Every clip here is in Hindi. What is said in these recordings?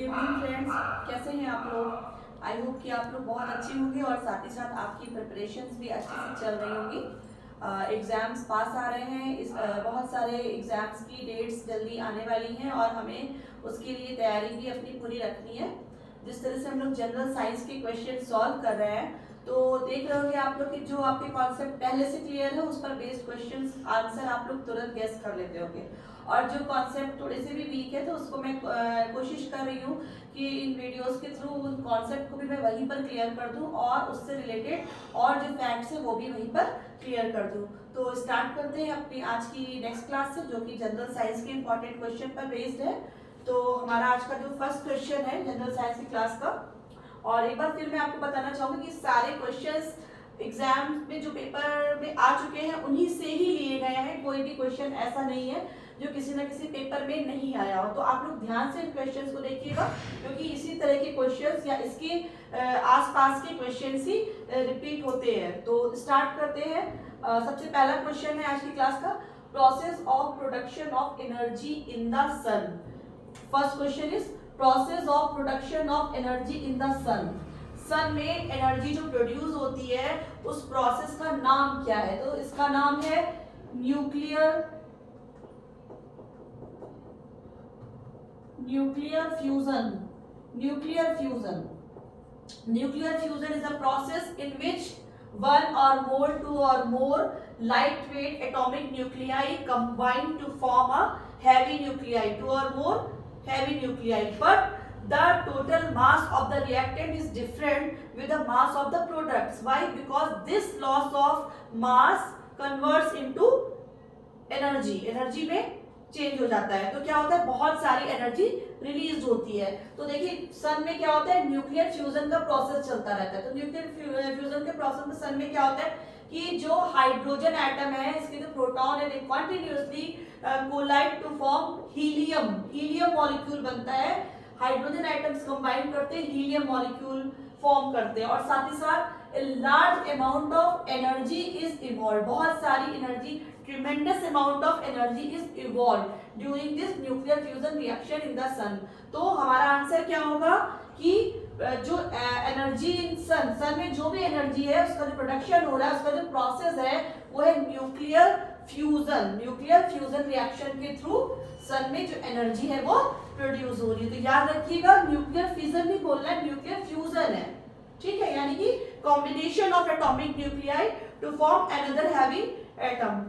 इवनिंग फ्रेंड्स, कैसे हैं आप लोग। आई होप कि आप लोग बहुत अच्छे होंगे और साथ ही साथ आपकी प्रिपरेशंस भी अच्छे से चल रही होंगी। एग्ज़ाम्स पास आ रहे हैं, बहुत सारे एग्ज़ाम्स की डेट्स जल्दी आने वाली हैं और हमें उसके लिए तैयारी भी अपनी पूरी रखनी है। जिस तरह से हम लोग जनरल साइंस के क्वेश्चन सॉल्व कर रहे हैं तो देख रहे होंगे आप लोग कि जो आपके कॉन्सेप्ट पहले से क्लियर है उस पर बेस्ड क्वेश्चंस आंसर आप लोग तुरंत गेस कर लेते होंगे, और जो कॉन्सेप्ट थोड़े से भी वीक है तो उसको मैं कोशिश कर रही हूँ कि इन वीडियोस के थ्रू उन कॉन्सेप्ट को भी मैं वहीं पर क्लियर कर दूँ और उससे रिलेटेड और जो फैक्ट्स है वो भी वहीं पर क्लियर कर दूँ। तो स्टार्ट करते हैं अपनी आज की नेक्स्ट क्लास से, जो कि जनरल साइंस के इंपॉर्टेंट क्वेश्चन पर बेस्ड है। तो हमारा आज का जो फर्स्ट क्वेश्चन है जनरल साइंस की क्लास का, और एक बार फिर मैं आपको बताना चाहूंगी कि सारे क्वेश्चंस एग्जाम में जो पेपर में आ चुके हैं उन्हीं से ही लिए गए हैं। कोई भी क्वेश्चन ऐसा नहीं है जो किसी न किसी पेपर में नहीं आया हो। तो आप लोग ध्यान से इन क्वेश्चंस को देखिएगा, क्योंकि इसी तरह के क्वेश्चंस या इसके आसपास के क्वेश्चंस ही रिपीट होते हैं। तो स्टार्ट करते हैं। सबसे पहला क्वेश्चन है आज की क्लास का, process of production of energy in the sun. First question is process of production of energy in the sun. Sun में एनर्जी जो प्रोड्यूस होती है उस प्रोसेस का नाम क्या है? तो इसका नाम है nuclear fusion. Nuclear fusion is a process in which one or more, two or more lightweight atomic nuclei combine to form a heavy nuclei, two or more heavy nuclei, but the total mass of the reactant is different with the mass of the products. Why? Because this loss of mass converts into energy में चेंज हो जाता है। तो क्या होता है, बहुत सारी एनर्जी रिलीज होती है। तो देखिए सन में क्या होता है, न्यूक्लियर फ्यूजन का प्रोसेस चलता रहता है। तो न्यूक्लियर फ्यूजन के प्रोसेस में सन में क्या होता है कि जो हाइड्रोजन एटम है, इसके जो प्रोटॉन है, they continuously collide to form helium molecule बनता है। हाइड्रोजन एटम्स कंबाइन करते हैं, हीलियम मॉलिक्यूल फॉर्म करते हैं, और साथ ही साथ a large amount of energy is evolved. बहुत सारी energy, tremendous amount of energy is evolved during this nuclear fusion reaction in the sun. तो हमारा आंसर क्या होगा कि जो एनर्जी इन सन में जो भी एनर्जी है उसका जो प्रोडक्शन हो रहा है, उसका जो प्रोसेस है वो है न्यूक्लियर फ्यूजन रिएक्शन के थ्रू सन में जो एनर्जी है वो प्रोड्यूस हो रही है। तो याद रखिएगा न्यूक्लियर फ्यूजन नहीं बोलना है, न्यूक्लियर फ्यूजन है, ठीक है, यानी कि combination of atomic nuclei to form another heavy atom.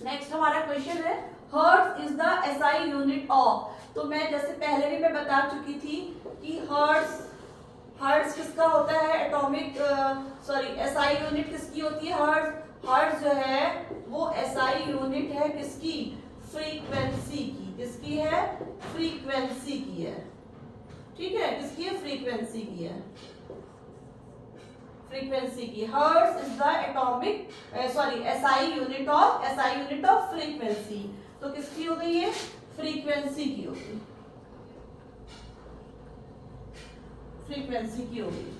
Next हमारा क्वेश्चन है, hertz is the SI unit of. तो मैं जैसे पहले भी मैं बता चुकी थी कि हर्ट्ज किसका होता है, एटॉमिक एसआई यूनिट किसकी होती है, हर्ट्ज जो है वो एसआई यूनिट है किसकी, फ्रीक्वेंसी की। किसकी है, फ्रीक्वेंसी की है, ठीक है, किसकी है, फ्रीक्वेंसी की है, फ्रीक्वेंसी की। Hertz is the atomic SI unit of frequency. तो किसकी हो गई है, फ्रीक्वेंसी की होगी, फ्रीक्वेंसी की होगी।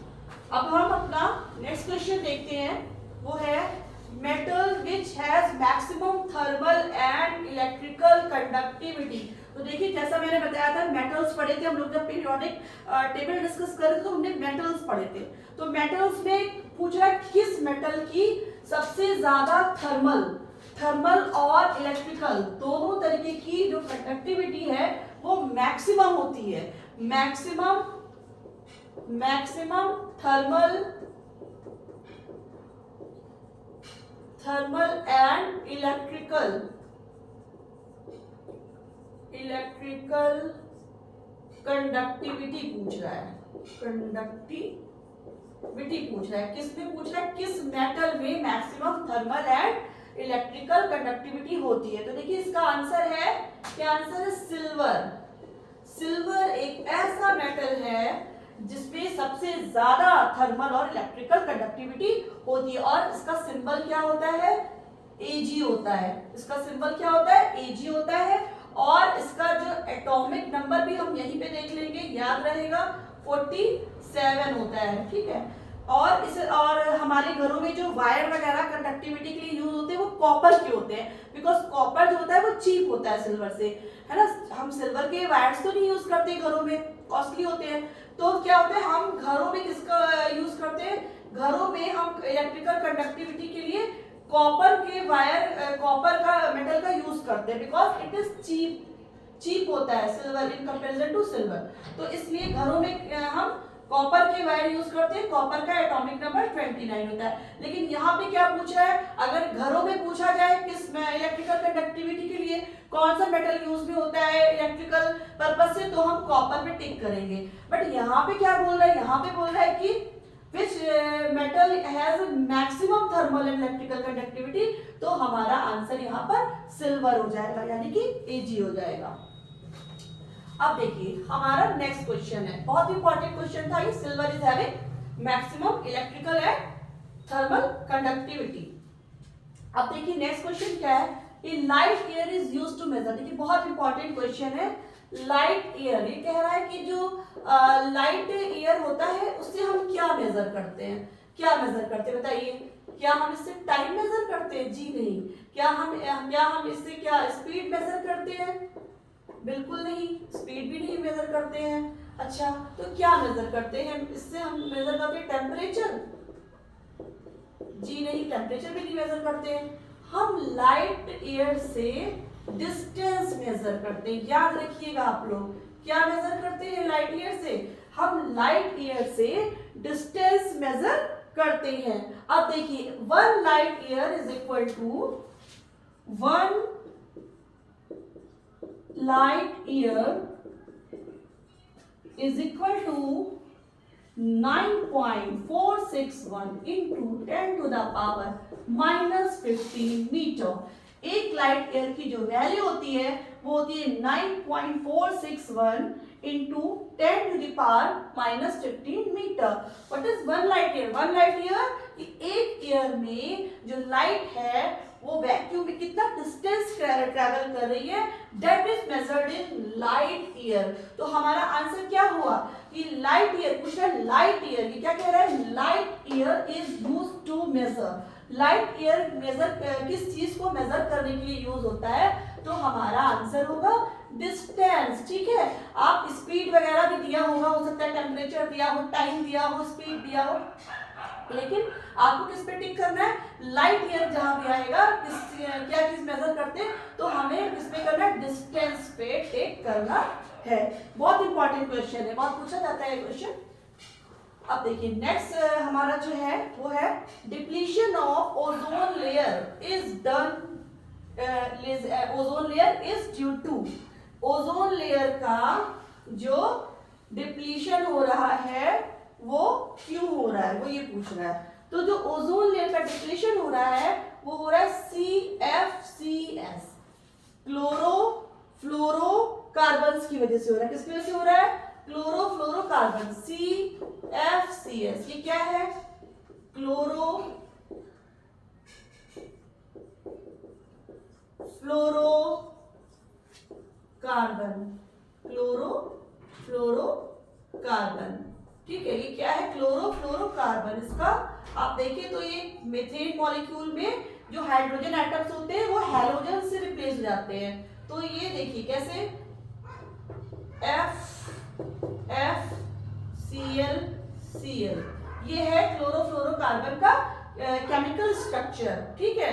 अब हम अपना नेक्स्ट क्वेश्चन देखते हैं, वो है metal which has maximum thermal and electrical conductivity. तो देखिए जैसा मैंने बताया था, मेटल्स पढ़े थे हम लोग जब पीरियोडिक टेबल डिस्कस कर रहे थे तो हमने मेटल्स पढ़े थे। तो मेटल्स में पूछ रहा है किस मेटल की सबसे ज्यादा थर्मल और इलेक्ट्रिकल दोनों तरीके की जो कंडक्टिविटी है वो मैक्सिमम होती है। Maximum thermal and electrical conductivity पूछ रहा है, किसमें पूछ रहा है, किस मेटल में maximum thermal and electrical conductivity होती है। तो देखिए इसका आंसर है, क्या आंसर है, सिल्वर एक ऐसा मेटल है जिसमें सबसे ज्यादा थर्मल और इलेक्ट्रिकल कंडक्टिविटी होती है, और इसका सिंबल क्या होता है, Ag होता है। इसका सिंबल क्या होता है, Ag होता है, और इसका जो एटॉमिक नंबर भी हम यहीं पे देख लेंगे, याद रहेगा 47 होता है, ठीक है। और हमारे घरों में जो वायर वगैरह कंडक्टिविटी के लिए यूज होते हैं वो कॉपर के होते हैं, बिकॉज कॉपर जो होता है वो चीप होता है सिल्वर से, है ना। हम सिल्वर के वायर्स तो नहीं यूज करते घरों में, कॉस्टली होते हैं। तो क्या होता है, हम घरों में किसका यूज करते हैं, घरों में हम इलेक्ट्रिकल कंडक्टिविटी के लिए कॉपर के वायर, कॉपर का मेटल का यूज करते हैं, बिकॉज इट इज चीप होता है silver in comparison to silver. तो इसलिए घरों में हम कॉपर के वायर यूज करते हैं, कॉपर का एटॉमिक नंबर 29 होता है। लेकिन यहाँ पे क्या पूछ रहा है, अगर घरों में पूछा जाए किस इलेक्ट्रिकल कंडक्टिविटी के लिए कौन सा मेटल यूज में होता है इलेक्ट्रिकल पर्पस से, तो हम कॉपर पे टिक करेंगे। बट यहाँ पे क्या बोल रहा है, यहाँ पे बोल रहा है कि which metal has maximum thermal and electrical conductivity, तो हमारा आंसर यहाँ पर सिल्वर हो जाएगा, यानी कि एजी हो जाएगा। अब देखिए हमारा नेक्स्ट क्वेश्चन है, बहुत इंपॉर्टेंट क्वेश्चन था ये, silver is having maximum electrical and thermal conductivity. अब देखिए नेक्स्ट क्वेश्चन क्या है, ये light air is used to measure. देखिए बहुत इंपॉर्टेंट क्वेश्चन है, लाइट एयर, ये कह रहा है कि जो लाइट एयर होता है उससे हम क्या मेजर करते हैं, क्या मेजर करते हैं बताइए। क्या हम इससे टाइम मेजर करते हैं? जी नहीं। क्या हम इससे क्या स्पीड मेजर करते हैं? बिल्कुल नहीं, स्पीड भी नहीं मेजर करते हैं। अच्छा, तो क्या मेजर करते हैं इससे? हम मेजर करते हैं टेम्परेचर? जी नहीं, टेम्परेचर भी नहीं मेजर करते हैं। हम लाइट एयर से डिस्टेंस मेजर करते हैं, याद रखिएगा आप लोग। क्या मेजर करते हैं लाइट एयर से? हम लाइट एयर से डिस्टेंस मेजर करते हैं। अब देखिए 1 light year is equal to 1 light year is equal to 9.461 into 10 to the power -15 metre. एक लाइट ईयर की जो वैल्यू होती है वो होती है 9.461 into 10 to the power -15 metre. What is 1 light year? 1 light year एक ईयर में जो लाइट है वो वैक्यूम में कितना डिस्टेंस ट्रैवल कर रही है, that is measured in light year. तो हमारा आंसर क्या हुआ कि light year, question light year, ये क्या कह रहा है, light year is used to measure. Light year measure किस चीज को मेजर करने के लिए यूज होता है, तो हमारा आंसर होगा डिस्टेंस। ठीक है, आप स्पीड वगैरह भी दिया होगा, हो सकता है टेम्परेचर दिया हो, टाइम दिया हो, स्पीड दिया हो, लेकिन आपको किस पे टिक करना है, लाइट ईयर जहां भी आएगा क्या चीज मेजर करते हैं, तो हमें किस पे करना है, डिस्टेंस पे टिक करना है। बहुत इंपॉर्टेंट क्वेश्चन है, बहुत पूछा जाता है क्वेश्चन। अब देखिए नेक्स्ट हमारा जो है वो है depletion of ozone layer is done, ozone layer is due to, ozone layer का जो डिप्लीशन हो रहा है वो क्यों हो रहा है, वो ये पूछ रहा है। तो जो ओजोन लेयर का डिप्लीशन हो रहा है वो हो रहा है CFCS, क्लोरोफ्लोरोकार्बन्स की वजह से हो रहा है। किसकी वजह से हो रहा है, क्लोरोफ्लोरोकार्बन, CFCS। ये क्या है, क्लोरोफ्लोरोकार्बन। ठीक है, ये क्या है, क्लोरोफ्लोरोकार्बन। इसका आप देखिए तो ये मीथेन मॉलिक्यूल में जो हाइड्रोजन एटम्स होते हैं वो हैलोजन से रिप्लेस हो जाते हैं। तो ये देखिए कैसे, FFCl, ये है क्लोरोफ्लोरोकार्बन का केमिकल स्ट्रक्चर। ठीक है,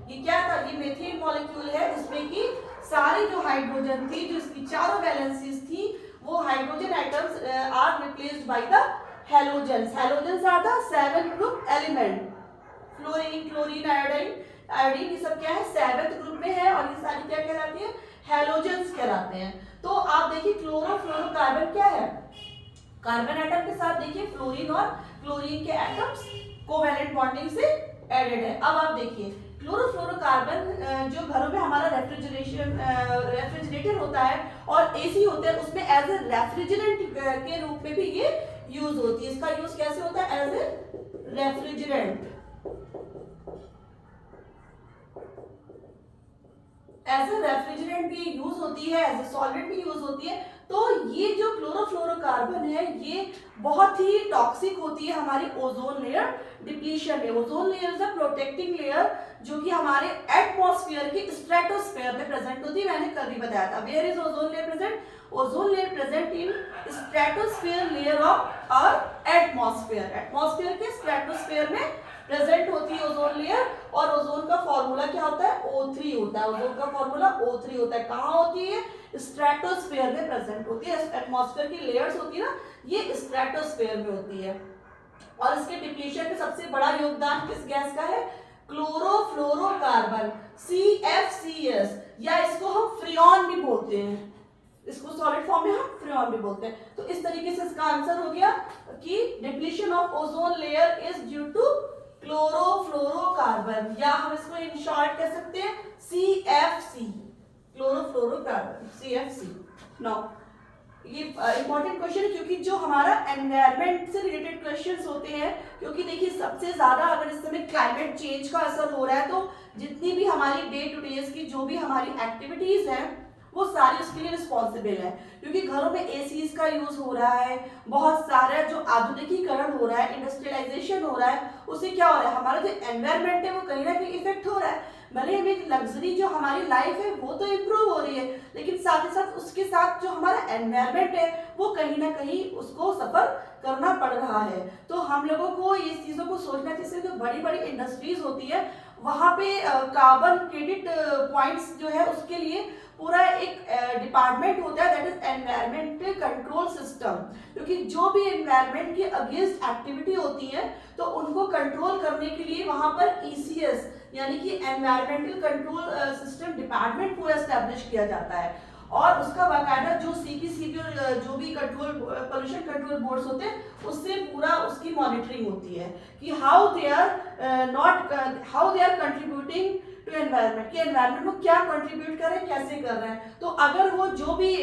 ये क्या था, ये मीथेन मॉलिक्यूल है जिसमें कि सारी जो हाइड्रोजन थी, जो इसकी चारों वैलेंसीज थी, वो hydrogen atoms are replaced by the halogens. Halogens are the 7th group element, fluorine, chlorine, iodine, ये सब क्या है, 7th ग्रुप में है, और ये सारी क्या कहलाती है, हैलोजेंस कहलाते हैं। तो आप देखिए क्लोरोफ्लोरोकार्बन क्या है, कार्बन एटम के साथ देखिए फ्लोरीन और क्लोरीन के एटम्स कोवैलेंट बॉन्डिंग से एडेड है। अब आप देखिए क्लोरोफ्लोरोकार्बन जो घरों में हमारा रेफ्रिजरेटर होता है और एसी होते हैं, उसमें एज ए रेफ्रिजरेंट के रूप में भी ये यूज होती है। इसका यूज कैसे होता है, as a refrigerant, as a refrigerant भी यूज होती है, एज ए सॉल्वेंट भी यूज होती है। तो ये जो क्लोरोफ्लोरोकार्बन कार्बन है ये बहुत ही टॉक्सिक होती है हमारी ओजोन लेयर डिप्लीशन में। Ozone layer is a protecting layer जो कि हमारे एटमॉस्फेयर के स्ट्रेटोस्फेयर में प्रेजेंट होती है। मैंने कल भी बताया था। Where is ozone layer present? Ozone layer present in stratosphere layer of earth atmosphere. Atmosphere के स्ट्रेटोस्फेयर में प्रेजेंट होती है ओजोन लेयर। और ओजोन का फॉर्मूला क्या होता है? O3 होता है। ओजोन का फॉर्मूला O3 होता है। कहाँ होती है? स्ट्रेटोस्फेयर में प्रेजेंट होती है। एटमॉस्फेयर की लेयर्स होती है ना, ये स्ट्रेटोस्फेयर में होती है। और इसके डिप्लीशन में सबसे बड़ा योगदान किस गैस का है? क्लोरोफ्लोरोकार्बन, CFCS, या इसको हम फ्रियॉन भी बोलते हैं। इसको सॉलिड फॉर्म में हम फ्रियॉन भी बोलते हैं। तो इस तरीके से इसका आंसर हो गया कि depletion of ozone layer is due to chlorofluorocarbon, या हम इसको इन शॉर्ट कह सकते हैं CFC, क्लोरोफ्लोरोकार्बन, CFC। नाउ ये इंपॉर्टेंट क्वेश्चन है क्योंकि जो हमारा एनवायरनमेंट से रिलेटेड क्वेश्चंस होते हैं, क्योंकि देखिए सबसे ज्यादा अगर इस समय क्लाइमेट चेंज का असर हो रहा है तो जितनी भी हमारी डे टू डेज की जो भी हमारी एक्टिविटीज हैं वो सारी उसके लिए रिस्पॉन्सिबल है। क्योंकि घरों में एसीज का यूज हो रहा है, बहुत सारा जो आधुनिकीकरण हो रहा है, इंडस्ट्रियलाइजेशन हो रहा है, उससे क्या हो रहा है? हमारा जो एनवायरनमेंट है वो कहीं ना कहीं इफेक्ट हो रहा है। भले हम एक लग्जरी जो हमारी लाइफ है वो तो इम्प्रूव हो रही है, लेकिन साथ ही साथ उसके साथ जो हमारा एनवायरनमेंट है वो कहीं ना कहीं उसको सफर करना पड़ रहा है। तो हम लोगों को ये चीजों को सोचना चाहिए। जो बड़ी बड़ी इंडस्ट्रीज होती है वहां पे कार्बन क्रेडिट पॉइंट्स जो है उसके लिए पूरा एक डिपार्टमेंट होता है, that is environmental control system. क्योंकि जो भी एनवायरमेंट के अगेंस्ट एक्टिविटी होती है तो उनको कंट्रोल करने के लिए वहां पर ECS यानी कि एनवायरमेंटल कंट्रोल सिस्टम डिपार्टमेंट पूरा एस्टेब्लिश किया जाता है। और उसका बाकायदा जो CPCB और जो भी कंट्रोल पोल्यूशन कंट्रोल बोर्ड्स होते हैं उससे पूरा उसकी मॉनिटरिंग होती है कि how they are contributing to environment, कि एनवायरनमेंट को क्या कंट्रीब्यूट कर रहे हैं, कैसे कर रहे हैं। तो अगर वो जो भी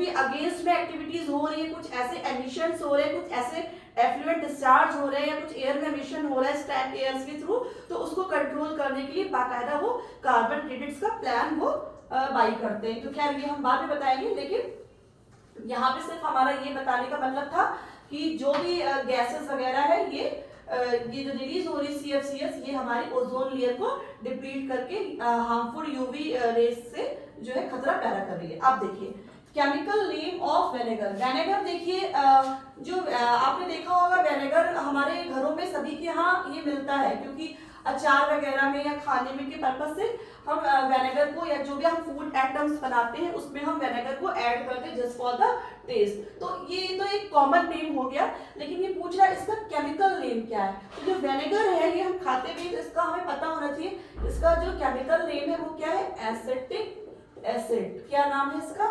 अगेंस्ट में एक्टिविटीज हो रही है, कुछ ऐसे एमिशंस हो रहे हैं, कुछ ऐसे एफ्लुएंट डिस्चार्ज हो रहे हैं, या कुछ एयर में एमिशन हो रहा है स्टैक एयर्स के थ्रू, तो उसको कंट्रोल करने के लिए बाकायदा वो कार्बन क्रेडिट्स का प्लान वो बाई करते हैं। तो खैर ये हम बाद में बताएंगे, लेकिन यहाँ पे सिर्फ हमारा ये बताने का मतलब था कि जो भी गैसेस वगैरह है ये जो रिलीज हो रही है CFCS, ये हमारी ओजोन लेयर को डिप्लीट करके हार्मफुल UV रेस से जो है खतरा पैदा कर रही है। अब देखिए chemical name of vinegar. Vinegar देखिए जो आपने देखा होगा वेनेगर हमारे घरों में सभी के यहाँ ये मिलता है, क्योंकि अचार वगैरह में या खाने में के पर्पज से हम वेनेगर को, या जो भी हम फूड आइटम्स बनाते हैं उसमें हम वेनेगर को ऐड करते हैं जस्ट फॉर द टेस्ट। तो ये तो एक कॉमन नेम हो गया, लेकिन ये पूछ रहा है इसका केमिकल नेम क्या है। तो जो वेनेगर है ये हम खाते भी तो इसका हमें पता होना चाहिए, इसका जो केमिकल नेम है वो क्या है? Acetic acid. क्या नाम है इसका?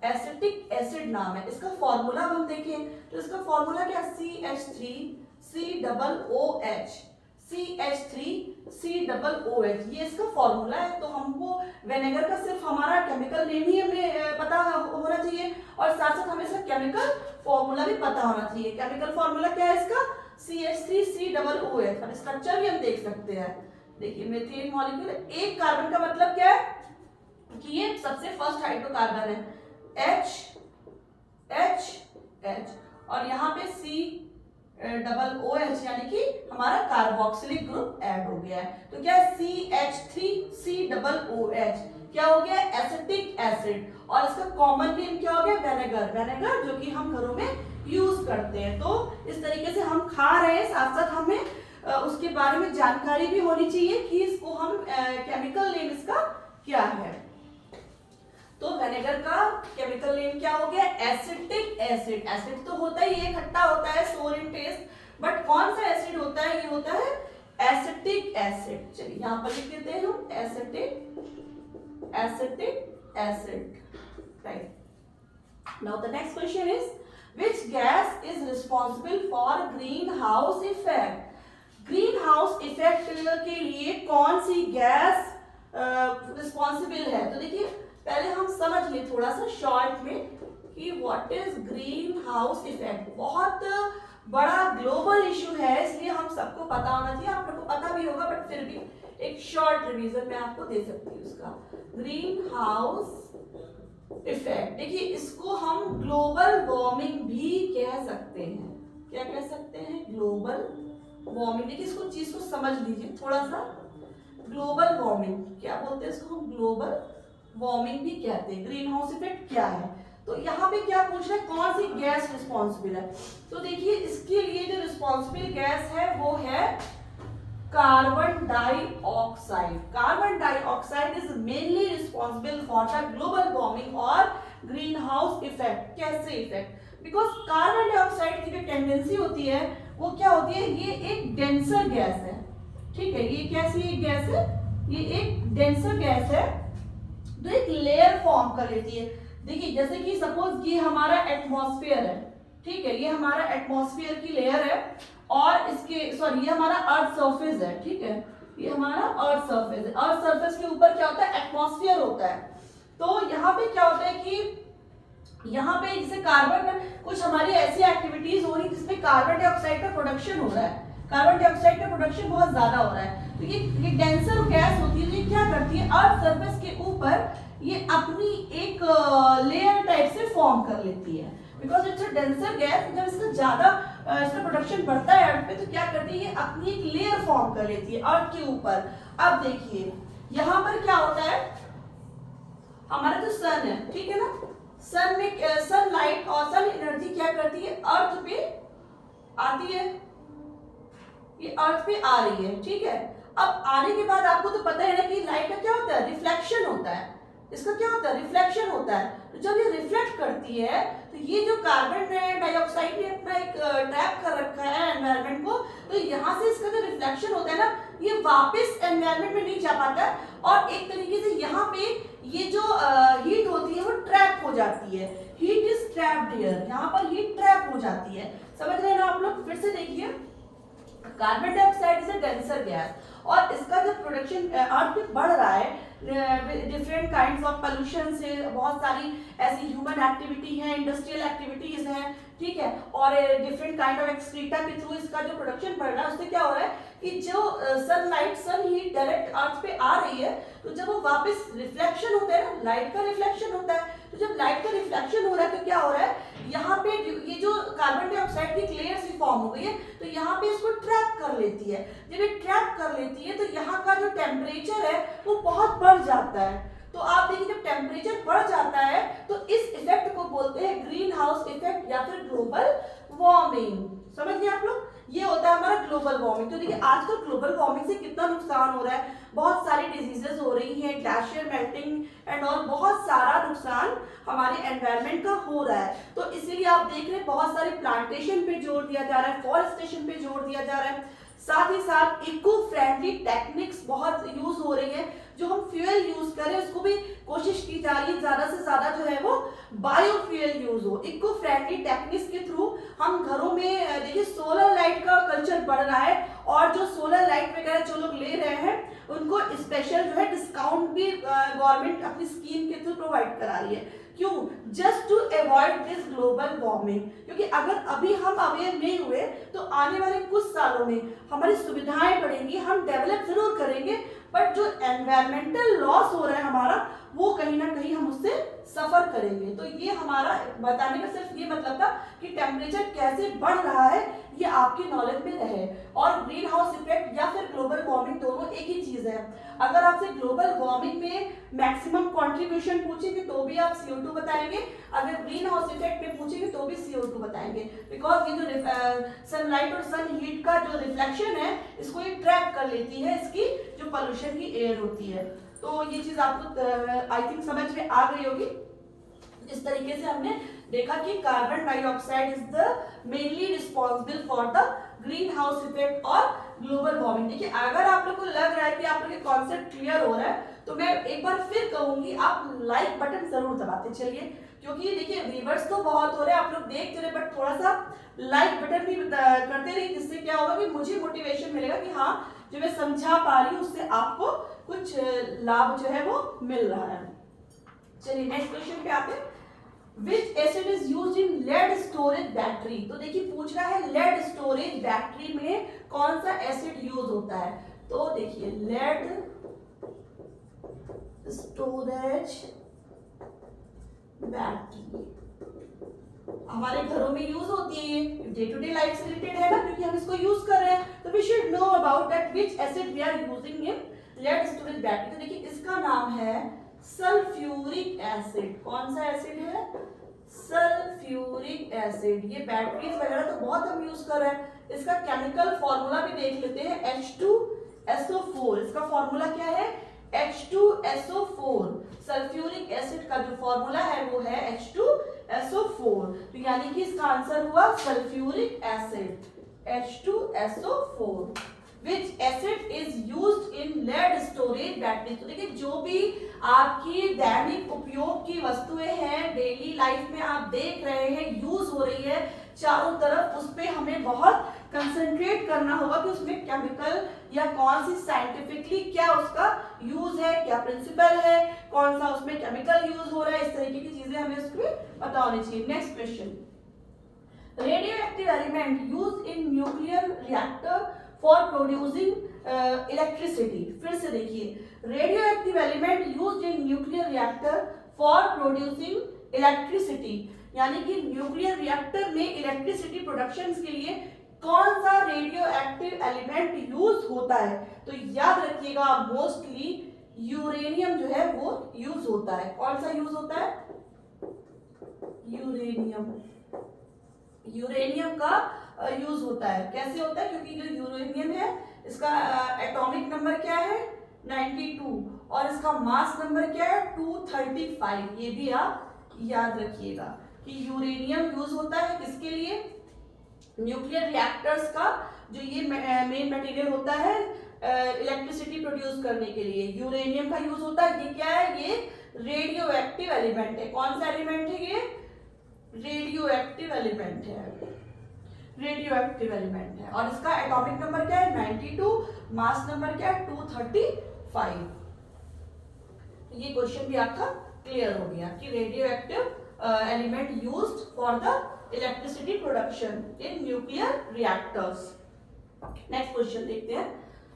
एसिटिक एसिड नाम है। इसका फॉर्मूला हम देखें तो इसका फॉर्मूला क्या? CH3COOH, ये इसका फॉर्मूला है। तो हमको विनेगर का सिर्फ हमारा केमिकल नेम ही हमें पता होना चाहिए, और साथ साथ हमें इसका केमिकल फॉर्मूला भी पता होना चाहिए। केमिकल फॉर्मूला क्या है इसका? CH3COOH। अब स्ट्रक्चर भी हम देख सकते हैं। देखिए मीथेन मॉलिक्यूल, एक कार्बन का मतलब क्या है कि ये सबसे फर्स्ट हाइड्रोकार्बन है H, और यहाँ पे COOH यानी कि हमारा कार्बोक्सिलिक ग्रुप ऐड हो गया है। तो क्या है? CH3COOH क्या हो गया? Acetic acid. और इसका कॉमन नेम क्या हो गया? वेनेगर। वेनेगर जो कि हम घरों में यूज करते हैं। तो इस तरीके से हम खा रहे हैं, साथ साथ हमें उसके बारे में जानकारी भी होनी चाहिए कि इसको हम केमिकल नेम इसका क्या है। तो विनेगर का केमिकल नेम क्या हो गया? Acetic acid. एसिड तो होता ही है, खट्टा होता है, सोर इन टेस्ट, बट कौन सा एसिड होता है? ये होता है एसिटिक एसिड। चलिए यहाँ पर लिख देते हैं हम acetic acid, right. Now the next question is which gas is responsible for green house effect. Green house effect के लिए कौन सी गैस रिस्पांसिबल है? तो देखिए पहले हम समझ लें थोड़ा सा शॉर्ट में कि what is green house effect. बहुत बड़ा ग्लोबल इशू है, इसलिए हम सबको पता होना चाहिए। आप लोगों को पता भी होगा, बट फिर भी एक शॉर्ट रिवीजन मैं आपको दे सकती हूँ उसका। ग्रीन हाउस इफेक्ट, देखिए इसको हम ग्लोबल वार्मिंग भी कह सकते हैं। क्या कह सकते हैं? Global warming. देखिए इसको चीज को समझ लीजिए थोड़ा सा। ग्लोबल वार्मिंग क्या बोलते हैं इसको? हम ग्लोबल वार्मिंग भी कहते हैं। ग्रीन हाउस इफेक्ट क्या है? तो यहाँ पे क्या पूछ रहा है, कौन सी गैस रिस्पॉन्सिबल है? तो देखिए इसके लिए जो रिस्पॉन्सिबल गैस है वो है carbon dioxide. Carbon dioxide is mainly responsible for the global warming और ग्रीन हाउस इफेक्ट। कैसे इफेक्ट? बिकॉज कार्बन डाइऑक्साइड की जो टेंडेंसी होती है वो क्या होती है, ये एक डेंसर गैस है। ठीक है, ये कैसी एक गैस है? ये एक डेंसर गैस है तो एक लेयर फॉर्म कर लेती है। देखिए जैसे कि सपोज ये हमारा एटमॉस्फेयर है, ठीक है, ये हमारा एटमॉस्फेयर की लेयर है और इसके सॉरी ये हमारा अर्थ सरफेस है। ठीक है, ये हमारा अर्थ सरफेस है। अर्थ सरफेस के ऊपर क्या होता है? एटमॉस्फेयर होता है। तो यहाँ पे क्या होता है कि यहाँ पे जैसे कार्बन, कुछ हमारी ऐसी एक्टिविटीज हो रही जिसमें कार्बन डाइऑक्साइड का प्रोडक्शन हो रहा है, कार्बन डाइऑक्साइड का प्रोडक्शन बहुत ज्यादा हो रहा है। तो ये डेंसर गैस होती है, ये क्या करती है, अर्थ सरफेस के ऊपर ये अपनी एक लेयर टाइप से फॉर्म कर लेती है। Because it's a denser gas, जब इसका ज्यादा इसका प्रोडक्शन बढ़ता है अर्थ पे तो क्या करती है, ये अपनी एक लेयर फॉर्म कर लेती है अर्थ के ऊपर। अब देखिए यहाँ पर क्या होता है, हमारा जो सन है, ठीक है ना, सन में सनलाइट और सन एनर्जी क्या करती है, अर्थ पे आती है, ये अर्थ पे आ रही है। ठीक है, अब आने के बाद आपको तो पता है ना कि लाइट का क्या होता है, रिफ्लेक्शन होता है। इसका क्या होता है, रिफ्लेक्शन होता है। तो जब ये रिफ्लेक्ट करती है तो ये जो कार्बन डाइऑक्साइड ने अपना एक ट्रैप कर रखा है एनवायरनमेंट को, तो यहाँ से इसका जो रिफ्लेक्शन होता है ना, ये वापस एनवायरनमेंट में नहीं जा पाता है और एक तरीके से यहाँ पे ये जो हीट होती है वो ट्रैप हो जाती है। हीट इज ट्रैप्ड हियर, यहाँ पर हीट ट्रैप हो जाती है। समझ रहे हैं ना आप लोग? फिर से देखिए, carbon dioxide is a denser gas और इसका जो प्रोडक्शन अर्थ पे बढ़ रहा है डिफरेंट काइंड्स ऑफ पोल्यूशन से, बहुत सारी ऐसी ह्यूमन एक्टिविटी है, इंडस्ट्रियल एक्टिविटीज हैं, ठीक है, और डिफरेंट काइंड ऑफ एक्सक्रीटा के थ्रू इसका जो प्रोडक्शन बढ़ रहा है, उससे क्या हो रहा है कि जो सनलाइट, सन हीट डायरेक्ट अर्थ पे आ रही है, तो जब वो वापस रिफ्लेक्शन होता है ना, लाइट का रिफ्लेक्शन होता है, तो जब लाइट का रिफ्लेक्शन हो रहा है तो क्या हो रहा है, यहाँ पे ये जो कार्बन डाइऑक्साइड की लेयर सी फॉर्म हो गई है, तो यहाँ पे इसको ट्रैप कर लेती है। जब ये ट्रैप कर लेती है तो यहाँ का जो टेम्परेचर है वो बहुत बढ़ जाता है। तो आप देखिए जब टेम्परेचर बढ़ जाता है तो इस इफेक्ट को बोलते हैं ग्रीन हाउस इफेक्ट या फिर ग्लोबल वार्मिंग। समझ गए आप लोग? ये होता है हमारा ग्लोबल वार्मिंग। तो देखिए आजकल ग्लोबल वार्मिंग से कितना नुकसान हो रहा है, बहुत सारी डिजीजेस हो रही हैं, ग्लेशियर मेल्टिंग एंड और बहुत सारा नुकसान हमारे एनवायरनमेंट का हो रहा है। तो इसीलिए आप देख रहे हैं बहुत सारे प्लांटेशन पे जोर दिया जा रहा है, फॉरेस्टेशन पे जोर दिया जा रहा है, साथ ही साथ इको फ्रेंडली टेक्निक्स बहुत यूज हो रही है। जो हम फ्यूल यूज करें उसको भी कोशिश की जा रही है ज्यादा से ज्यादा जो है वो बायोफ्यूल यूज हो। इको फ्रेंडली टेक्निक्स के थ्रू हम घरों में देखिए सोलर लाइट का कल्चर बढ़ रहा है और जो सोलर लाइट वगैरह जो लोग ले रहे हैं उनको स्पेशल जो है डिस्काउंट भी गवर्नमेंट अपनी स्कीम के थ्रू प्रोवाइड करा रही है। क्यों? Just to avoid this global warming. क्योंकि अगर अभी हम अवेयर नहीं हुए तो आने वाले कुछ सालों में हमारी सुविधाएं बढ़ेंगी, हम डेवलप जरूर करेंगे, बट जो एनवायरमेंटल लॉस हो रहा है हमारा वो कहीं ना कहीं हम उससे सफर करेंगे। तो ये हमारा बताने का सिर्फ ये मतलब था कि टेम्परेचर कैसे बढ़ रहा है ये आपकी नॉलेज में रहे। और ग्रीन हाउस इफेक्ट या फिर ग्लोबल वार्मिंग दोनों एक ही चीज है। अगर आपसे ग्लोबल वार्मिंग में मैक्सिमम कंट्रीब्यूशन पूछेंगे तो भी आप CO2 बताएंगे, अगर ग्रीन हाउस इफेक्ट में पूछेंगे तो भी CO2 बताएंगे। बिकॉज ये जो सनलाइट और सन हीट का जो रिफ्लेक्शन है इसको ये ट्रैप कर लेती है, इसकी जो पोल्यूशन की एयर होती है। तो ये चीज आपको आई थिंक समझ में आ गई होगी। इस तरीके से हमने देखा कि carbon dioxide is the mainly responsible for the green house effect और ग्लोबल वार्मिंग। देखिए अगर आप लोग को लग रहा है कि आप लोग के कॉन्सेप्ट क्लियर हो रहा है तो मैं एक बार फिर कहूंगी आप लाइक बटन जरूर दबाते चलिए, क्योंकि देखिए व्यूअर्स तो बहुत हो रहे हैं, आप लोग देख रहे हैं, बट थोड़ा सा लाइक बटन भी करते रहिए, जिससे क्या होगा कि मुझे मोटिवेशन मिलेगा कि हाँ जो मैं समझा पा रही हूँ उससे आपको कुछ लाभ जो है वो मिल रहा है। चलिए नेक्स्ट क्वेश्चन पे आते हैं। Which acid is used in lead storage battery? तो देखिए पूछ रहा है lead storage बैटरी में कौन सा एसिड यूज होता है। तो देखिए lead storage बैटरी हमारे घरों में यूज होती है, ये डे टू डे लाइफ से रिलेटेड है ना, क्योंकि हम इसको यूज कर रहे हैं। तो we should know about that which acid we are using in lead storage battery. तो देखिए इसका नाम है सल्फ्यूरिक एसिड। कौन सा एसिड है? Sulphuric acid. ये बैटरीज वगैरह तो बहुत हम यूज कर रहे हैं। इसका केमिकल फॉर्मूला भी देख लेते हैं, H2SO4। इसका फॉर्मूला क्या है? H2SO4। सल्फ्यूरिक एसिड का जो फॉर्मूला है वो है H2SO4। तो यानी कि इसका आंसर हुआ sulphuric acid, H2SO4। Which acid is used in lead storage battery? तो देखिए जो भी आपकी दैनिक उपयोग की वस्तुएं हैं, डेली लाइफ में आप देख रहे हैं यूज हो रही है चारों तरफ, उस पे हमें बहुत कंसंट्रेट करना होगा कि उसमें केमिकल या कौन सी साइंटिफिकली क्या उसका यूज है, क्या प्रिंसिपल है, कौन सा उसमें केमिकल यूज हो रहा है, इस तरीके की चीजें हमें उसमें पता होनी चाहिए। Next question, radioactive element use in nuclear reactor for producing electricity. फिर से देखिए, radio active element used in nuclear reactor for producing electricity, यानी कि न्यूक्लियर रिएक्टर में इलेक्ट्रिसिटी प्रोडक्शन के लिए कौन सा रेडियो एक्टिव एलिमेंट यूज होता है? तो याद रखिएगा मोस्टली यूरेनियम जो है वो यूज होता है। कौन सा यूज होता है? यूरेनियम। यूरेनियम का यूज होता है। कैसे होता है? क्योंकि जो यूरेनियम है इसका एटॉमिक नंबर क्या है? 92 और इसका मास नंबर क्या है? 235। ये भी आप याद रखिएगा कि यूरेनियम यूज होता है किसके लिए? न्यूक्लियर रिएक्टर्स का जो ये मेन मटेरियल होता है इलेक्ट्रिसिटी प्रोड्यूस करने के लिए यूरेनियम का यूज होता है। ये क्या है? ये रेडियो एक्टिव एलिमेंट है। कौन सा एलिमेंट है ये? रेडियो एक्टिव एलिमेंट है, रेडियो एक्टिव एलिमेंट है। और इसका एटॉमिक नंबर क्या है? 92। मास नंबर क्या है? 235। ये क्वेश्चन भी आपका क्लियर हो गया कि radioactive element used for the electricity production in nuclear reactors. Next question देखते हैं,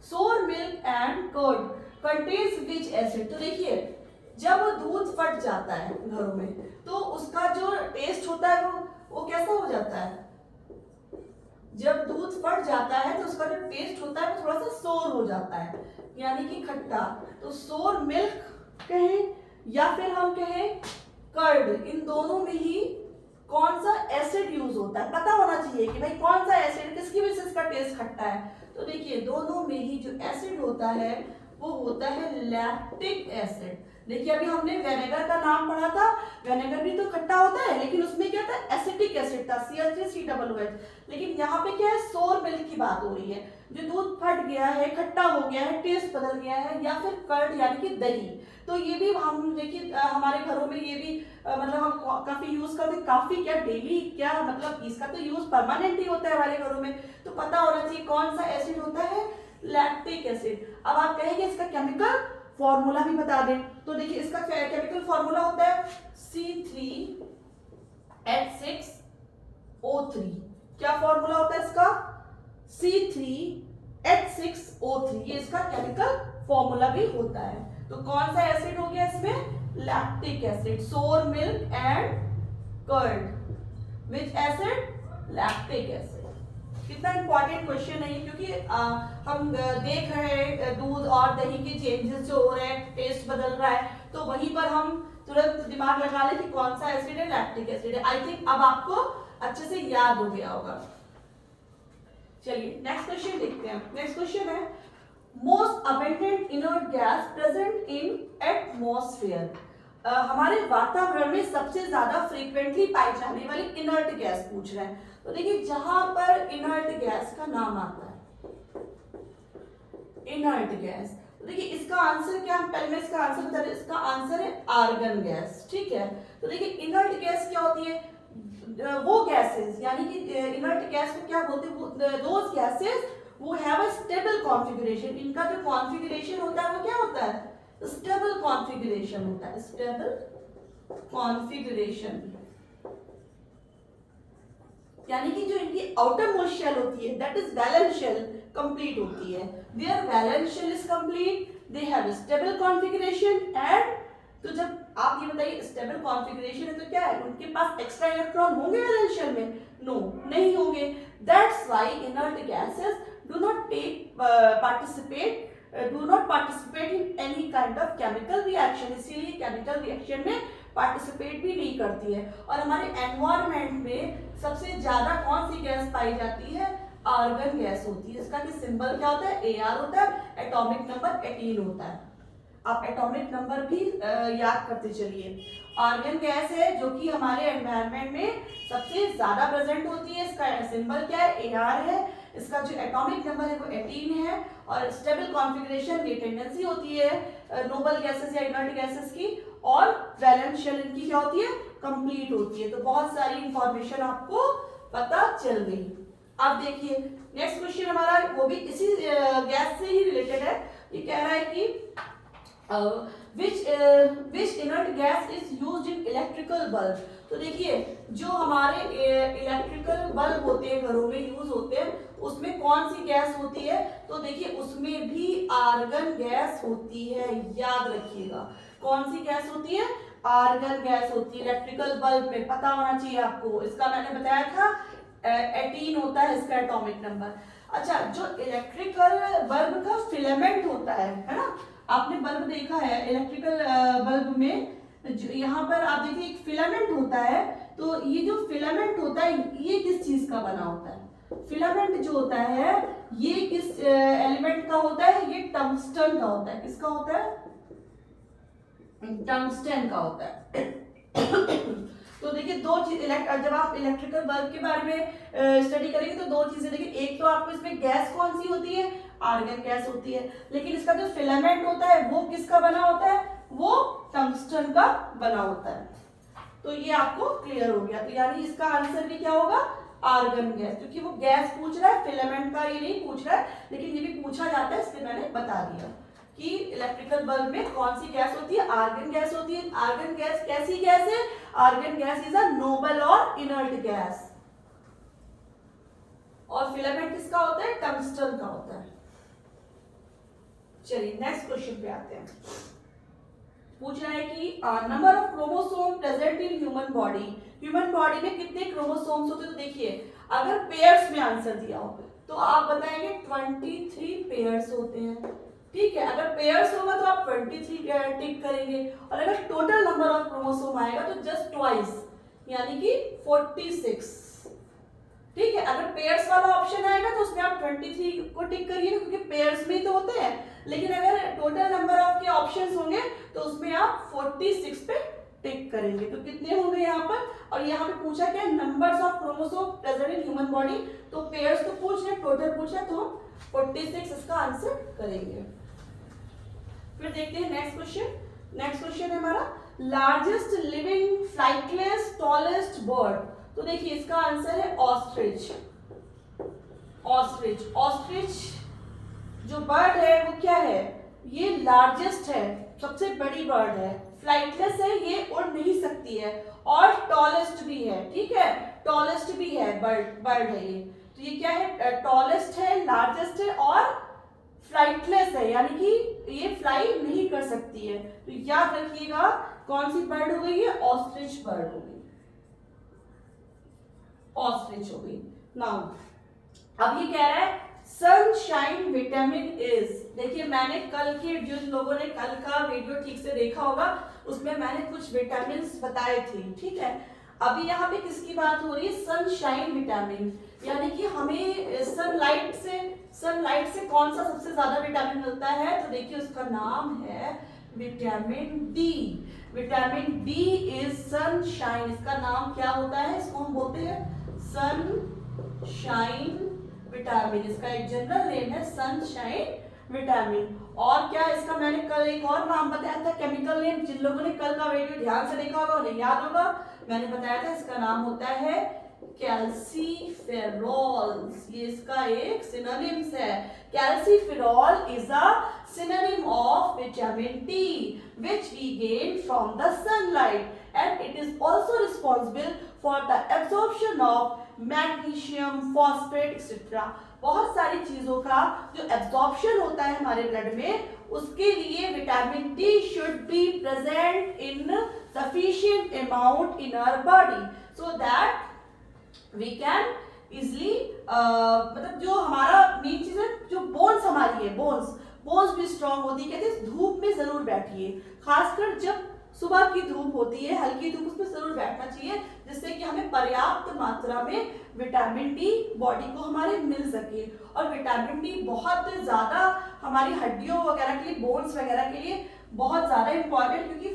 sour milk and curd contains which acid. तो देखिए जब दूध फट जाता है घरों में तो उसका जो टेस्ट होता है वो कैसा हो जाता है? जब दूध फट जाता है तो उसका जो टेस्ट होता है वो थोड़ा सा सोर हो जाता है, यानी कि खट्टा। तो सोर मिल्क कहें या फिर हम कहें कर्ड, इन दोनों में ही कौन सा एसिड यूज होता है? पता होना चाहिए कि भाई कौन सा एसिड किसकी वजह से इसका टेस्ट खट्टा है। तो देखिए दोनों में ही जो एसिड होता है वो होता है लैक्टिक एसिड। देखिए अभी हमने विनेगर का नाम पढ़ा था, विनेगर भी तो खट्टा होता है लेकिन उसमें क्या था? एसिटिक एसिड था, CH3COOH। लेकिन यहाँ पे क्या है? सोर मिल्क की बात हो रही है। जो दूध फट गया है, खट्टा हो गया है, टेस्ट बदल गया है, या फिर कर्ड यानी कि दही। तो ये भी हम देखिए हमारे घरों में ये भी मतलब हम काफी यूज करते हैं, काफी क्या डेली क्या मतलब इसका तो यूज परमानेंट ही होता है हमारे घरों में। तो पता होना चाहिए कौन सा एसिड होता है? Lactic acid. अब आप कहेंगे इसका केमिकल फॉर्मूला भी बता दें, तो देखिए इसका केमिकल फॉर्मूला होता है C3H6O3। क्या फॉर्मूला होता है इसका? C3H6O3। ये इसका केमिकल फॉर्मूला भी होता है। तो कौन सा एसिड हो गया इसमें? Lactic acid. Sour milk and curd, which acid? Lactic acid. कितना इंपॉर्टेंट क्वेश्चन है ये, क्योंकि हम देख रहे हैं दूध और दही के चेंजेस जो हो रहे हैं, टेस्ट बदल रहा है, तो वहीं पर हम तुरंत दिमाग लगा लें कि कौन सा एसिड है? लैक्टिक एसिड है। आई थिंक अब आपको अच्छे से याद हो गया होगा। चलिए नेक्स्ट क्वेश्चन देखते हैं। नेक्स्ट क्वेश्चन है, most abundant inert gas present in atmosphere. हमारे वातावरण में सबसे ज्यादा फ्रीक्वेंटली पाई जाने वाली इनर्ट गैस पूछ रहे हैं। तो देखिए जहां पर इनर्ट गैस का नाम आता है, इनर्ट गैस, तो देखिए इसका आंसर क्या? हम पहले इसका आंसर बता रहे हैं। इसका आंसर है आर्गन गैस। ठीक है, तो देखिए इनर्ट गैस क्या होती है? वो गैसेस, यानी कि इनर्ट गैस को क्या बोलते हैं? दोज गैसेस वो हैव अ स्टेबल कॉन्फ़िगरेशन। इनका जो कॉन्फ़िगरेशन होता है वो क्या होता है? स्टेबल कॉन्फ़िगरेशन होता है, स्टेबल कॉन्फ़िगरेशन। यानी कि जो इनकी आउटर मोस्ट शेल होती है that is valence shell complete होती है। Their valence shell is complete, they have stable configuration and तो जब आप ये बताइए स्टेबल कॉन्फ़िगरेशन है तो क्या है, उनके पास एक्स्ट्रा इलेक्ट्रॉन होंगे वैलेंस शेल में? नो, नहीं होंगे। That's why inert gases do not participate in any kind of chemical reaction, इसीलिए केमिकल रिएक्शन में पार्टिसिपेट भी नहीं करती है। और हमारे एनवायरनमेंट में सबसे ज्यादा कौन सी गैस पाई जाती है? आर्गन गैस होती है। इसका सिंबल क्या होता है? AR होता है, एटॉमिक नंबर 18 होता है। आप एटॉमिक नंबर भी याद करते चलिए। आर्गन गैस है जो कि हमारे एनवायरनमेंट में सबसे ज्यादा प्रेजेंट होती है। इसका सिंबल क्या है? AR है। इसका जो एटॉमिक नंबर है वो 18 है। और स्टेबल कॉन्फ़िगरेशन की टेंडेंसी होती है नोबल गैसेस या इनर्ट गैसेस की, और वैलेंस शेल इनकी क्या होती है? कंप्लीट होती है। तो बहुत सारी इंफॉर्मेशन आपको पता चल गई। अब देखिए नेक्स्ट क्वेश्चन हमारा, वो भी इसी गैस से ही रिलेटेड है। ये कह रहा है कि which inert gas is used in electrical bulb। तो देखिए जो हमारे इलेक्ट्रिकल बल्ब होते हैं, घरों में यूज होते हैं, उसमें कौन सी गैस होती है? तो देखिए उसमें भी आर्गन गैस होती है, याद रखिएगा। कौन सी गैस होती है? आर्गन गैस होती है। इलेक्ट्रिकल बल्ब में पता होना चाहिए आपको, इसका मैंने बताया था 18 होता है इसका एटॉमिक नंबर। अच्छा, जो इलेक्ट्रिकल बल्ब का फिलामेंट होता है ना, आपने बल्ब देखा है इलेक्ट्रिकल बल्ब में, यहाँ पर आप देखिए एक फिलामेंट होता है। तो ये जो फिलामेंट होता है ये किस चीज का बना होता है? फिलामेंट जो होता है ये किस एलिमेंट का होता है? ये टंगस्टन का होता है। किसका होता है? टंगस्टन का होता है। तो देखिए दो चीज, जब आप इलेक्ट्रिकल बल्ब के बारे में स्टडी करेंगे तो दो चीजें देखिए, एक तो आपको इसमें गैस कौन सी होती है? आर्गन गैस होती है। लेकिन इसका जो फिलामेंट होता है वो किसका बना होता है? वो टंगस्टन का बना होता है। तो ये आपको क्लियर हो गया। तो यानी इसका आंसर भी क्या होगा? आर्गन गैस, क्योंकि वो गैस पूछ रहा है, फिलामेंट का ये नहीं पूछ रहा है, लेकिन ये भी पूछा जाता है, इसलिए मैंने बता दिया कि इलेक्ट्रिकल बल्ब में कौन सी गैस होती है? आर्गन गैस होती है। आर्गन गैस कैसी गैस है? Argon gas is a noble और इनर्ट गैस। और फिलामेंट किसका होता है? टंगस्टन का होता है। चलिए नेक्स्ट क्वेश्चन पे आते हैं। पूछ रहा है कि number of chromosome present in human body. Human body में कितने क्रोमोसोम्स होते हैं? तो देखिए अगर पेयर्स में आंसर दिया हो तो आप बताएंगे 23 पेयर्स होते हैं। ठीक है, अगर पेयर्स होगा तो आप 23 टिक करेंगे, और अगर टोटल नंबर ऑफ क्रोमोसोम आएगा तो जस्ट ट्वाइस, यानी कि 46। ठीक है, अगर पेयर्स वाला ऑप्शन आएगा तो उसमें आप 23 को टिक करिए, क्योंकि पेयर्स में ही तो होते हैं। लेकिन अगर टोटल नंबर ऑफ के ऑप्शंस होंगे तो उसमें आप 46 पे टिक करेंगे। तो कितने होंगे यहाँ पर? और यहाँ पे पूछा क्या? Numbers of chromosome present in human body. तो पेयर्स तो पूछ रहे, टोटल पूछा, तो हम 46 इसका आंसर करेंगे। फिर देखते हैं नेक्स्ट क्वेश्चन। नेक्स्ट क्वेश्चन है हमारा largest living flightless tallest bird. तो देखिए इसका आंसर है ऑस्ट्रिच। ऑस्ट्रिच, ऑस्ट्रिच जो बर्ड है वो क्या है? ये लार्जेस्ट है, सबसे बड़ी बर्ड है। फ्लाइटलेस है, ये उड़ नहीं सकती है, और टॉलेस्ट भी है। ठीक है, टॉलेस्ट भी है, बर्ड है ये। तो ये क्या है? टॉलेस्ट है, लार्जेस्ट है और फ्लाइटलेस है, यानी कि ये फ्लाई नहीं कर सकती है। तो याद रखिएगा कौन सी बर्ड हो गई? ये ऑस्ट्रिच बर्ड हो गई, ऑस्ट्रिच हो गई। नाउ अब ये कह रहा है सनशाइन विटामिन इज। देखिए मैंने कल के, जो लोगों ने कल का वीडियो ठीक से देखा होगा, उसमें मैंने कुछ विटामिन बताए थे। ठीक है, अभी यहाँ पे किसकी बात हो रही है? सनशाइन विटामिन, यानी कि हमें सनलाइट से कौन सा सबसे ज्यादा विटामिन मिलता है? तो देखिए उसका नाम है vitamin D. Vitamin D is sunshine. इसका नाम क्या होता है? इसको हम बोलते हैं सनशाइन विटामिन। इसका एक जनरल नेम है सनशाइन विटामिन। और क्या इसका मैंने कल एक और नाम बताया था, केमिकल नेम। जिन लोगों ने कल का वीडियो ध्यान से देखा होगा उन्हें याद होगा, मैंने बताया था इसका नाम होता है कैल्सीफेरॉल। ये इसका एक सिनोनिम्स है। Calciferol is a synonym of vitamin D which we gain from the sunlight and it is also responsible for the absorption of magnesium, phosphate etc. बहुत सारी चीजों का जो एब्जॉर्प्शन होता है हमारे ब्लड में, उसके लिए vitamin D should be present in sufficient amount in our body so that we can easily मतलब जो हमारा मेन चीज है, जो बोन्स हमारी है, बोन्स भी स्ट्रांग होती है। कहते हैं धूप में जरूर बैठिए, खासकर जब सुबह की धूप होती है, हल्की धूप, उसमें जरूर बैठना चाहिए, जिससे कि हमें पर्याप्त मात्रा में विटामिन डी बॉडी को हमारे मिल सके। और विटामिन डी बहुत ज्यादा हमारी हड्डियों वगैरह के लिए, बोन्स वगैरह के लिए बहुत ज्यादा इंपॉर्टेंट, क्योंकि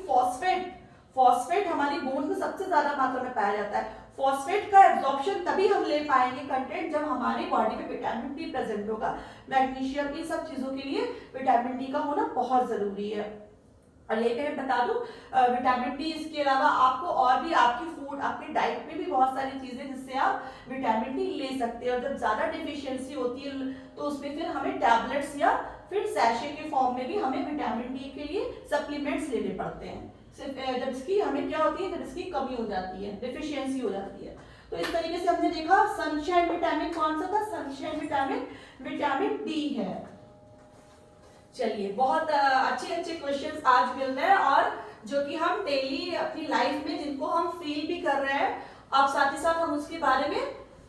फॉस्फेट हमारी बोन्स में सबसे ज्यादा मात्रा में पाया जाता है। फॉस्फेट का एब्जॉर्प्शन तभी हम ले पाएंगे कंटेंट जब हमारी बॉडी में विटामिन डी प्रेजेंट होगा। मैग्नीशियम, इन सब चीजों के लिए विटामिन डी का होना बहुत जरूरी है। और ये मैं बता दूं, विटामिन डी इसके अलावा आपको और भी आपकी फूड, आपकी डाइट में भी बहुत सारी चीजें जिससे आप विटामिन डी ले सकते हैं। और जब ज्यादा डिफिशियंसी होती है तो उसमें फिर हमें टैबलेट्स या फिर सैशे के फॉर्म में भी हमें विटामिन डी के लिए सप्लीमेंट्स लेने पड़ते हैं, जब इसकी हमें क्या होती है, जब इसकी कमी हो जाती है, डिफिशियंसी हो जाती है। तो इस तरीके से हमने देखा सनशाइन विटामिन कौन सा था, सनशाइन विटामिन डी है। चलिए, बहुत अच्छे क्वेश्चंस आज मिल रहे हैं, और जो कि हम डेली अपनी लाइफ में जिनको हम फील भी कर रहे हैं, अब साथ ही साथ हम उसके बारे में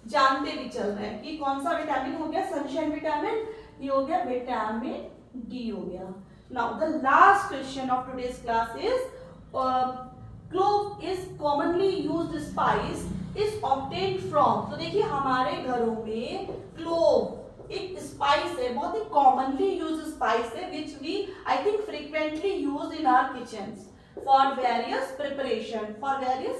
जानते भी चल रहे हैं कि कौन सा विटामिन हो गया, सनशाइन विटामिन, ये हो गया विटामिन डी हो गया। Now the last question of today's class is clove is commonly used spice is obtained from. तो देखिए हमारे घरों में क्लोव एक स्पाइस है, बहुत ही कॉमनली यूज्ड स्पाइस है, which we I think frequently used in our kitchens for various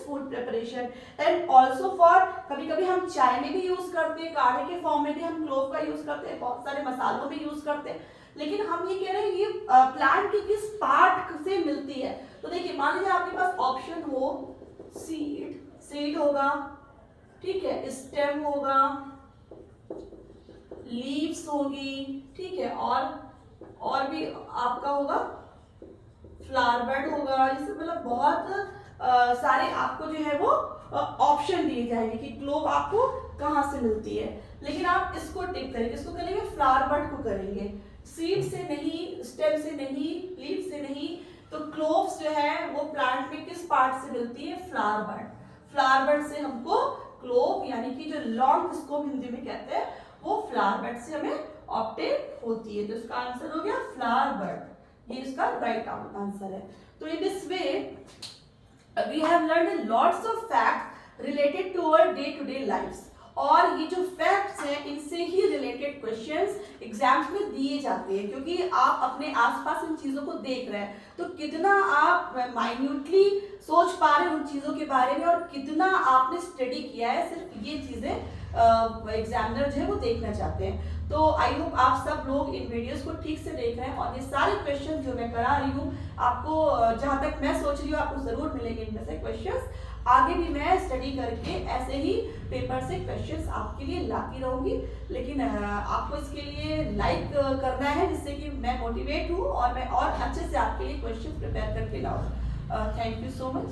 food preparation and also for कभी-कभी हम चाय में भी यूज करते हैं, काढ़े के फॉर्म में भी हम क्लोव का यूज करते हैं, बहुत सारे मसालों में यूज करते हैं। लेकिन हम ये कह रहे हैं ये प्लांट की किस पार्ट से मिलती है। तो देखिए मान लीजिए आपके पास ऑप्शन हो सीड होगा, ठीक है, स्टेम होगा, लीव्स होगी, ठीक है, और भी आपका होगा फ्लावर बड होगा। इससे मतलब बहुत सारे आपको जो है वो ऑप्शन दिए जाएंगे कि क्लोव आपको कहाँ से मिलती है। लेकिन आप इसको टिक करेंगे, इसको करेंगे फ्लावर बड को करेंगे, सीड से नहीं, स्टेम से नहीं, लीफ से नहीं। तो क्लोव्स जो है वो प्लांट में किस पार्ट से मिलती है, फ्लावर बड से हमको क्लोव यानी कि जो लॉन्ग जिसको हम हिंदी में कहते हैं वो फ्लावर बड से हमें ऑब्टेन होती है। तो इसका आंसर हो गया फ्लावर बड, ये इसका राइट आंसर है। तो in this way we have learned lots of facts related to our day to day lifes, और ये जो फैक्ट्स हैं इनसे ही रिलेटेड क्वेश्चंस एग्जाम्स में दिए जाते हैं, क्योंकि आप अपने आसपास इन चीजों को देख रहे हैं, तो कितना आप माइन्यूटली सोच पा रहे हैं उन चीजों के बारे में और कितना आपने स्टडी किया है, सिर्फ ये चीजें एग्जामिनर जो है वो देखना चाहते हैं। तो आई होप आप सब लोग इन वीडियोस को ठीक से देख रहे हैं, और ये सारे क्वेश्चन जो मैं करा रही हूँ आपको, जहाँ तक मैं सोच रही हूँ आपको जरूर मिलेंगे इनमें से क्वेश्चंस। आगे भी मैं स्टडी करके ऐसे ही पेपर से क्वेश्चंस आपके लिए लाती रहूंगी, लेकिन आपको इसके लिए लाइक करना है जिससे कि मैं मोटिवेट हूँ और मैं और अच्छे से आपके लिए क्वेश्चन प्रिपेयर करके लाऊँ। Thank you so much.